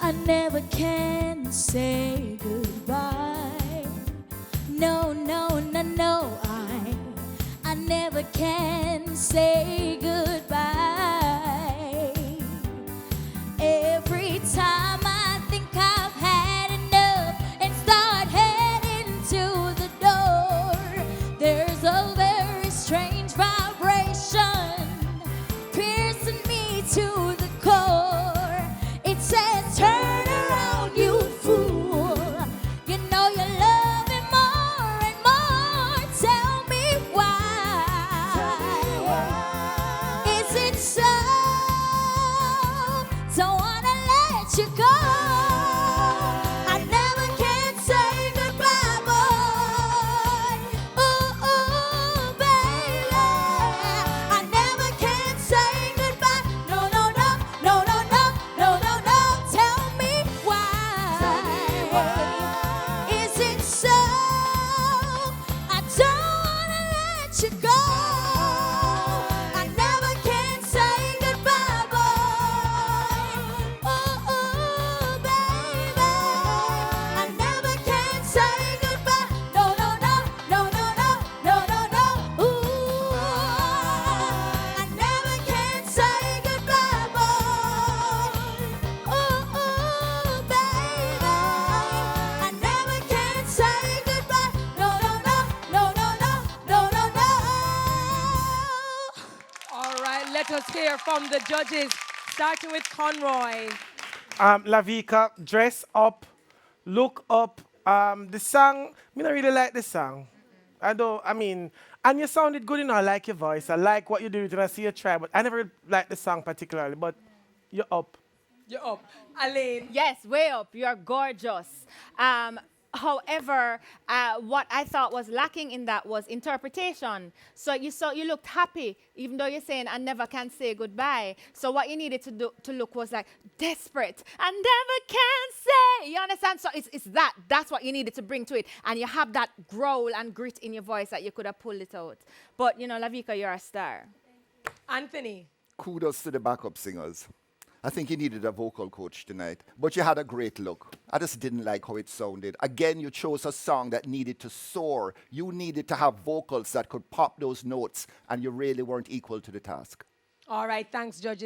I never can say goodbye. No, no, no, no, I never can say goodbye. Every time I think I've had enough and start heading to the door, there's a very strange vibration piercing me to the core. It says, turn around, you fool. You know you love me more and more. Tell me why. Is it so? Don't wanna let you go. I never can say goodbye, boy. Ooh, ooh, baby. I never can say goodbye. No, no, no, no, no, no, no, no, no. Tell me why. Is it so? I don't wanna let you go. I never can say goodbye, boy. Ooh, ooh, baby. I never can say goodbye. No, no, no, no, no, no, no, no, no. Ooh, I never can say goodbye, boy. Ooh, ooh, baby. I never can say goodbye. No, no, no, no, no, no, no, no, no. All right, let us hear from the judges, starting with Conroy. Laveka, dress up, look up. The song, me not really like the song. I mean, and you sounded good, I like your voice. I like what you do when I see you try, but I never liked the song particularly, but you're up. You're up. Elaine. Yes, way up. You're gorgeous. However, what I thought was lacking in that was interpretation. So you looked happy, even though you're saying I never can say goodbye. So what you needed to look was like desperate. I never can say. You understand? So it's that. That's what you needed to bring to it. And you have that growl and grit in your voice that you could have pulled it out. But Laveka, you're a star. Anthony. Kudos to the backup singers. I think you needed a vocal coach tonight, but you had a great look. I just didn't like how it sounded. Again, you chose a song that needed to soar. You needed to have vocals that could pop those notes, and you really weren't equal to the task. All right, thanks, judges.